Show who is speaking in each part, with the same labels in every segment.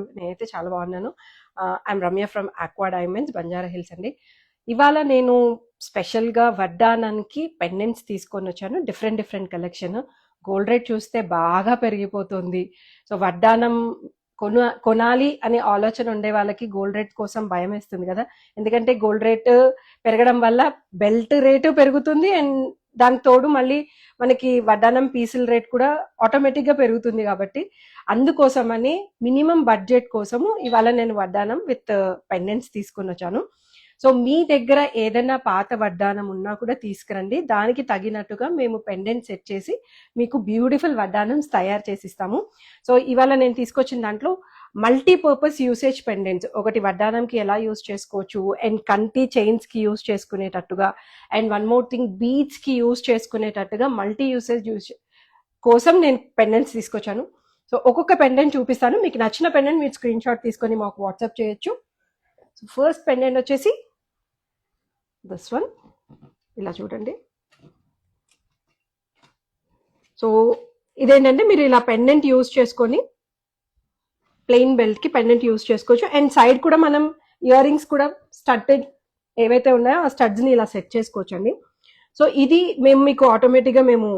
Speaker 1: నేనైతే చాలా బాగున్నాను. I'm Ramya from aqua diamonds, Banjara hills అండి. ఇవాళ నేను స్పెషల్గా వడ్డానానికి పెండెంట్స్ తీసుకొని వచ్చాను. Different different collection. Gold rate చూస్తే బాగా పెరిగిపోతుంది. సో వడ్డానం కొనాలి అనే ఆలోచన ఉండే వాళ్ళకి గోల్డ్ రేట్ కోసం భయం వేస్తుంది కదా. ఎందుకంటే గోల్డ్ రేట్ పెరగడం వల్ల బెల్ట్ రేటు పెరుగుతుంది అండ్ దానికి తోడు మళ్ళీ మనకి వడ్డానం పీసుల రేట్ కూడా ఆటోమేటిక్గా పెరుగుతుంది. కాబట్టి అందుకోసమని మినిమం బడ్జెట్ కోసము ఇవాళ నేను వడ్డానం విత్ పెండెంట్స్ తీసుకుని వచ్చాను. సో మీ దగ్గర ఏదైనా పాత వడ్డానం ఉన్నా కూడా తీసుకురండి. దానికి తగినట్టుగా మేము పెండెంట్ సెట్ చేసి మీకు బ్యూటిఫుల్ వడ్డానం తయారు చేసి ఇస్తాము. సో ఇవాళ నేను తీసుకొచ్చిన దాంట్లో మల్టీపర్పస్ యూసేజ్ పెండెంట్స్, ఒకటి వడ్డానంకి ఎలా యూజ్ చేసుకోవచ్చు అండ్ కంటి చైన్స్కి యూజ్ చేసుకునేటట్టుగా అండ్ వన్ మోర్ థింగ్ బీడ్స్కి యూజ్ చేసుకునేటట్టుగా మల్టీ యూసేజ్ కోసం నేను పెండెంట్స్ తీసుకొచ్చాను. సో ఒక్కొక్క పెండెంట్ చూపిస్తాను. మీకు నచ్చిన పెండెంట్ మీరు స్క్రీన్ షాట్ తీసుకొని మాకు వాట్సాప్ చేయొచ్చు. సో ఫస్ట్ పెండెంట్ వచ్చేసి దిస్ వన్, ఇలా చూడండి. సో ఇదేంటంటే మీరు ఇలా పెండెంట్ యూజ్ చేసుకొని ప్లెయిన్ బెల్ట్ కి పెండెంట్ యూజ్ చేసుకోవచ్చు. అండ్ సైడ్ కూడా మనం ఇయర్ రింగ్స్ కూడా స్టడ్డెడ్ ఏవైతే ఉన్నాయో ఆ స్టడ్స్ ని ఇలా సెట్ చేసుకోవచ్చు అండి. సో ఇది మేము మీకు ఆటోమేటిక్గా మేము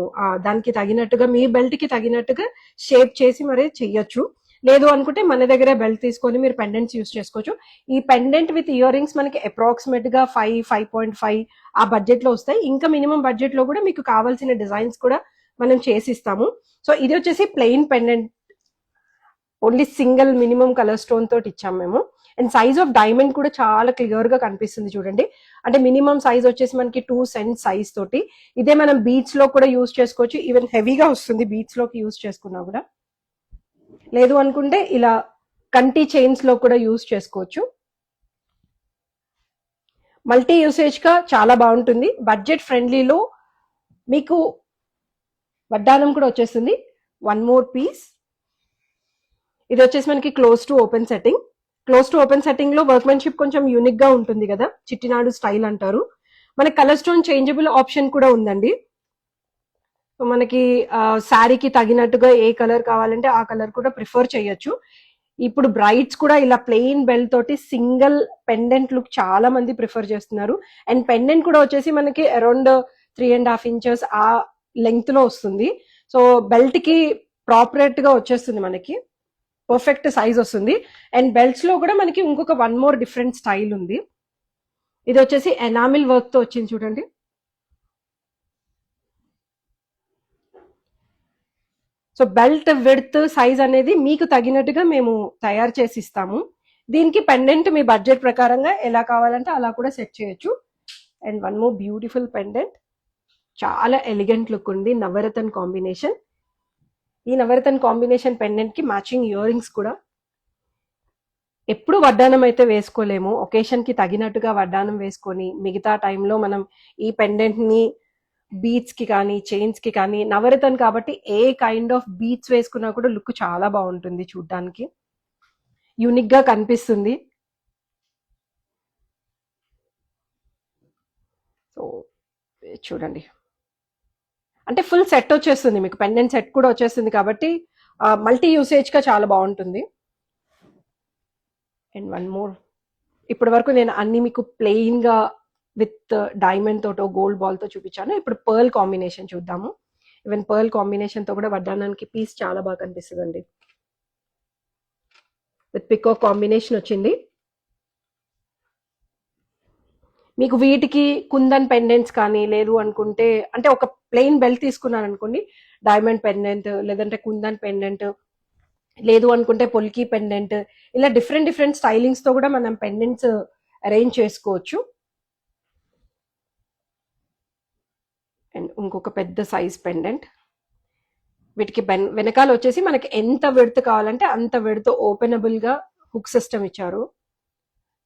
Speaker 1: దానికి తగినట్టుగా మీ బెల్ట్ కి తగినట్టుగా షేప్ చేసి మరి చెయ్యొచ్చు. లేదు అనుకుంటే మన దగ్గరే బెల్ట్ తీసుకొని మీరు పెండెంట్స్ యూస్ చేసుకోవచ్చు. ఈ పెండెంట్ విత్ ఇయర్ రింగ్స్ మనకి అప్రాక్సిమేట్ గా 5.5 ఆ బడ్జెట్ లో వస్తాయి. ఇంకా మినిమం బడ్జెట్ లో కూడా మీకు కావాల్సిన డిజైన్స్ కూడా మనం చేసిస్తాము. సో ఇది వచ్చేసి plain pendant, only single minimum colour stone తోటి ఇచ్చాము మేము. అండ్ సైజ్ ఆఫ్ డైమండ్ కూడా చాలా క్లియర్ గా కనిపిస్తుంది చూడండి. అంటే మినిమం సైజ్ వచ్చేసి మనకి 2 cent సైజ్ తోటి. ఇదే మనం బీచ్ లో కూడా యూజ్ చేసుకోవచ్చు. ఈవెన్ హెవీగా వస్తుంది బీచ్ లోకి యూజ్ చేసుకున్నా కూడా. లేదు అనుకుంటే ఇలా కంటి చైన్స్ లో కూడా యూజ్ చేసుకోవచ్చు. మల్టీ యూసేజ్ గా చాలా బాగుంటుంది. బడ్జెట్ ఫ్రెండ్లీలో మీకు వడ్డానం కూడా వచ్చేస్తుంది. వన్ మోర్ పీస్, ఇది వచ్చేసి మనకి close to open setting. Close to open setting లో వర్క్మెన్షిప్ కొంచెం యూనిక్ గా ఉంటుంది కదా, చిట్టినాడు స్టైల్ అంటారు. మనకి కలర్ స్టోన్ చేంజబుల్ ఆప్షన్ కూడా ఉందండి. మనకి శారీకి తగినట్టుగా ఏ కలర్ కావాలంటే ఆ కలర్ కూడా ప్రిఫర్ చేయొచ్చు. ఇప్పుడు బ్రైడ్స్ కూడా ఇలా ప్లెయిన్ బెల్ట్ తోటి సింగిల్ పెండెంట్ లుక్ చాలా మంది ప్రిఫర్ చేస్తున్నారు. అండ్ పెండెంట్ కూడా వచ్చేసి మనకి అరౌండ్ 3.5 inches ఆ లెంగ్త్ లో వస్తుంది. సో బెల్ట్ కి ప్రాపరేట్ గా వచ్చేస్తుంది, మనకి పర్ఫెక్ట్ సైజ్ వస్తుంది. అండ్ బెల్ట్స్ లో కూడా మనకి ఇంకొక వన్ మోర్ డిఫరెంట్ స్టైల్ ఉంది. ఇది వచ్చేసి ఎనామిల్ వర్క్ తో వచ్చింది చూడండి. సో బెల్ట్ విడ్త్ సైజ్ అనేది మీకు తగినట్టుగా మేము తయారు చేసి ఇస్తాము. దీనికి పెండెంట్ మీ బడ్జెట్ ప్రకారంగా ఎలా కావాలంటే అలా కూడా సెట్ చేయొచ్చు. And one more beautiful pendant, చాలా ఎలిగెంట్ లుక్ ఉంది. నవరతన్ కాంబినేషన్. ఈ నవరతన్ కాంబినేషన్ పెండెంట్ కి మ్యాచింగ్ ఇయర్ రింగ్స్ కూడా. ఎప్పుడు వడ్డానం అయితే వేసుకోలేము, ఒకేషన్ కి తగినట్టుగా వడ్డానం వేసుకొని మిగతా టైంలో మనం ఈ పెండెంట్ ని బీట్స్ కి కానీ చైన్స్ కి కానీ, నవరతన్ కాబట్టి ఏ కైండ్ ఆఫ్ బీట్స్ వేసుకున్నా కూడా లుక్ చాలా బాగుంటుంది, చూడ్డానికి యూనిక్ గా కనిపిస్తుంది. సో చూడండి, అంటే ఫుల్ సెట్ వచ్చేస్తుంది మీకు, పెండెంట్ సెట్ కూడా వచ్చేస్తుంది కాబట్టి మల్టీ యూసేజ్ గా చాలా బాగుంటుంది. అండ్ వన్ మోర్, ఇప్పటి వరకు నేను అన్ని మీకు ప్లెయిన్ గా విత్ డైమండ్ తోటో గోల్డ్ బాల్ తో చూపించాను. ఇప్పుడు పర్ల్ కాంబినేషన్ చూద్దాము. ఈవెన్ పర్ల్ కాంబినేషన్ తో కూడా వడ్డానానికి పీస్ చాలా బాగా కనిపిస్తుంది అండి. విత్ పికాక్ కాంబినేషన్ వచ్చింది. మీకు వీటికి కుందన్ పెండెంట్స్ కానీ, లేదు అనుకుంటే అంటే ఒక ప్లెయిన్ బెల్ట్ తీసుకున్నాను అనుకోండి, డైమండ్ పెండెంట్ లేదంటే కుందన్ పెండెంట్, లేదు అనుకుంటే పొల్కీ పెండెంట్, ఇలా డిఫరెంట్ డిఫరెంట్ స్టైలింగ్స్ తో కూడా మనం పెండెంట్స్ అరేంజ్ చేసుకోవచ్చు. అండ్ ఇంకొక పెద్ద సైజ్ పెండెంట్. వీటికి వెనకాల వచ్చేసి మనకి ఎంత విడ్త్ కావాలంటే అంత విడ్త్ ఓపెనబుల్ గా హుక్ సిస్టమ్ ఇచ్చారు.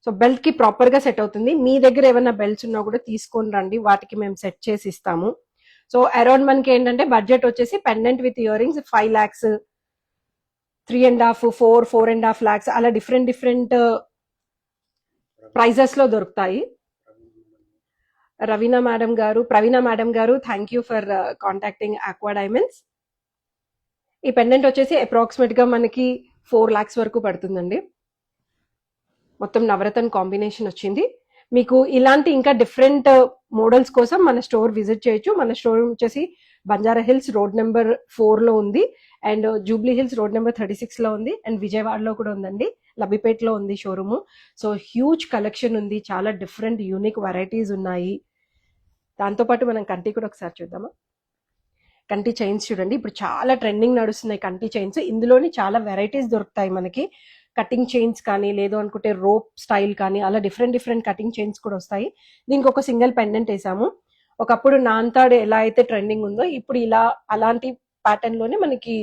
Speaker 1: సో బెల్ట్ కి ప్రాపర్ గా సెట్ అవుతుంది. మీ దగ్గర ఏమైనా బెల్ట్స్ ఉన్నా కూడా తీసుకొని రండి, వాటికి మేము సెట్ చేసి ఇస్తాము. సో అరౌండ్ మనకి ఏంటంటే బడ్జెట్ వచ్చేసి pendant with ear rings 5 lakhs, 3.5, 4.5 lakhs అలా డిఫరెంట్ డిఫరెంట్ ప్రైజెస్ లో దొరుకుతాయి. ప్రవీణ మేడం గారు thank you for contacting aqua diamonds. ఈ పెండెంట్ వచ్చేసి అప్రాక్సిమేట్ గా మనకి 4 lakhs వరకు పడుతుందండి. మొత్తం నవరత్న కాంబినేషన్ వచ్చింది. మీకు ఇలాంటి ఇంకా డిఫరెంట్ మోడల్స్ కోసం మన స్టోర్ విజిట్ చేయొచ్చు. మన స్టోర్ వచ్చేసి బంజారా హిల్స్ రోడ్ నెంబర్ 4 లో ఉంది, and Jubilee hills road number 36 లో ఉంది, అండ్ విజయవాడలో కూడా ఉందండి, లబ్బిపేటలో ఉంది షోరూమ్. సో హ్యూజ్ కలెక్షన్ ఉంది, చాలా డిఫరెంట్ యూనిక్ వెరైటీస్ ఉన్నాయి. దాంతోపాటు మనం కంటి కూడా ఒకసారి చూద్దామా. కంటి చైన్స్ చూడండి, ఇప్పుడు చాలా ట్రెండింగ్ నడుస్తున్నాయి కంటి చైన్స్. ఇందులోని చాలా వెరైటీస్ దొరుకుతాయి మనకి. కటింగ్ చైన్స్ కానీ, లేదు అనుకుంటే రోప్ స్టైల్ కానీ, అలా డిఫరెంట్ డిఫరెంట్ కటింగ్ చైన్స్ కూడా వస్తాయి. దీనికి ఒక సింగిల్ పెండెంట్ వేసాము. ఒకప్పుడు నాన్తాడు ఎలా అయితే ట్రెండింగ్ ఉందో, ఇప్పుడు ఇలా అలాంటి ప్యాటర్న్ లోనే మనకి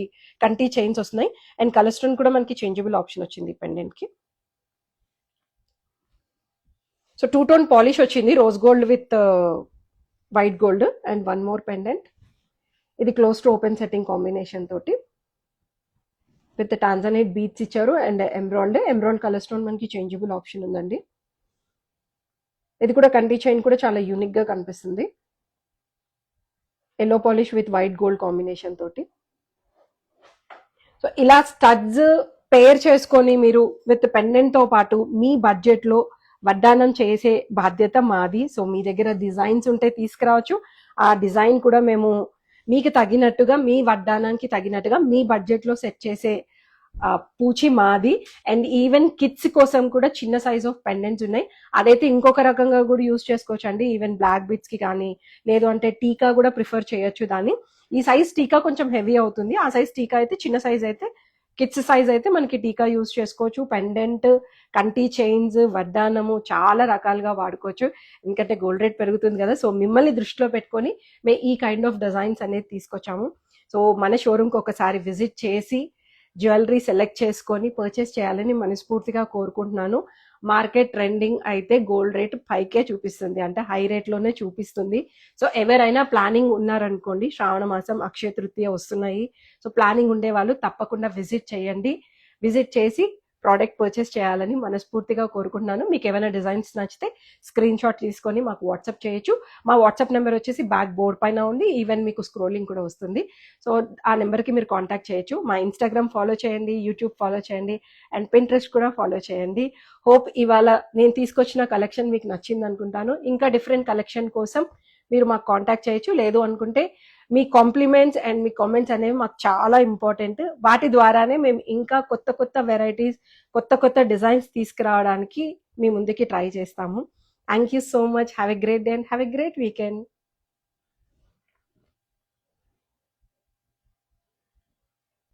Speaker 1: కంటి చైన్స్ వస్తున్నాయి. అండ్ కలర్ స్టోన్ కూడా మనకి చేంజబుల్ ఆప్షన్ వచ్చింది పెండెంట్ కి. సో 2-tone పాలిష్ వచ్చింది, rose gold with white gold. And one more pendant, ఇది close to open setting combination తోటి విత్ టాంజనైట్ బీట్స్ ఇచ్చారు. అండ్ ఎమ్రాల్డ్ కలర్ స్టోన్ మనకి చేంజబుల్ ఆప్షన్ ఉందండి. ఇది కూడా కంటి చైన్ కూడా చాలా యూనిక్ గా కనిపిస్తుంది, yellow polish with white gold combination తోటి. సో ఇలా స్టడ్స్ పేర్ చేసుకొని మీరు విత్ పెండెంట్ తో పాటు మీ బడ్జెట్ లో వడ్డానం చేసే బాధ్యత మాది. సో మీ దగ్గర డిజైన్స్ ఉంటే తీసుకురావచ్చు. ఆ డిజైన్ కూడా మేము మీకు తగినట్టుగా, మీ వడ్డానానికి తగినట్టుగా మీ బడ్జెట్ లో సెట్ చేసే పూచి మాది. అండ్ ఈవెన్ కిడ్స్ కోసం కూడా చిన్న సైజ్ ఆఫ్ పెండెంట్స్ ఉన్నాయి. అదైతే ఇంకొక రకంగా కూడా యూజ్ చేసుకోవచ్చు అండి. ఈవెన్ బ్లాక్ బిట్స్ కి కానీ, లేదు అంటే టీకా కూడా ప్రిఫర్ చేయొచ్చు దాన్ని. ఈ సైజ్ టీకా కొంచెం హెవీ అవుతుంది, ఆ సైజ్ టీకా అయితే, చిన్న సైజ్ అయితే, కిడ్స్ సైజ్ అయితే మనకి టీకా యూజ్ చేసుకోవచ్చు. పెండెంట్, కంటి చైన్స్, వడ్డానము చాలా రకాలుగా వాడుకోవచ్చు. ఎందుకంటే గోల్డ్ రేట్ పెరుగుతుంది కదా, సో మిమ్మల్ని దృష్టిలో పెట్టుకొని మేము ఈ కైండ్ ఆఫ్ డిజైన్స్ అనేది తీసుకొచ్చాము. సో మన షోరూమ్కి ఒకసారి విజిట్ చేసి జ్యువెలరీ సెలెక్ట్ చేసుకొని పర్చేస్ చేయాలని మనస్ఫూర్తిగా కోరుకుంటున్నాను. మార్కెట్ ట్రెండింగ్ అయితే గోల్డ్ రేట్ పైకే చూపిస్తుంది, అంటే హై రేట్లోనే చూపిస్తుంది. సో ఎవరైనా ప్లానింగ్ ఉన్నారనుకోండి, శ్రావణ మాసం, అక్షయ తృతీయ వస్తున్నాయి. సో ప్లానింగ్ ఉండే వాళ్ళు తప్పకుండా విజిట్ చేయండి. విజిట్ చేసి ప్రోడక్ట్ పర్చేస్ చేయాలని మనస్ఫూర్తిగా కోరుకుంటున్నాను. మీకు ఏమైనా డిజైన్స్ నచ్చితే స్క్రీన్ షాట్ తీసుకొని మాకు వాట్సాప్ చేయొచ్చు. మా వాట్సాప్ నెంబర్ వచ్చేసి బ్యాక్ బోర్డ్ పైన ఉంది, ఈవెన్ మీకు స్క్రోలింగ్ కూడా వస్తుంది. సో ఆ నెంబర్కి మీరు కాంటాక్ట్ చేయొచ్చు. మా ఇన్స్టాగ్రామ్ ఫాలో చేయండి, యూట్యూబ్ ఫాలో చేయండి, అండ్ పింట్రెస్ట్ కూడా ఫాలో చేయండి. హోప్ ఇవాళ నేను తీసుకొచ్చిన కలెక్షన్ మీకు నచ్చింది అనుకుంటాను. ఇంకా డిఫరెంట్ కలెక్షన్ కోసం మీరు మాకు కాంటాక్ట్ చేయొచ్చు. లేదు అనుకుంటే మీ కాంప్లిమెంట్స్ అండ్ మీ కామెంట్స్ అనేవి మాకు చాలా ఇంపార్టెంట్. వాటి ద్వారానే మేము ఇంకా కొత్త కొత్త వెరైటీస్, కొత్త కొత్త డిజైన్స్ తీసుకురావడానికి మీ ముందుకి ట్రై చేస్తాము. Thank you so much. Have a great day and have a great weekend.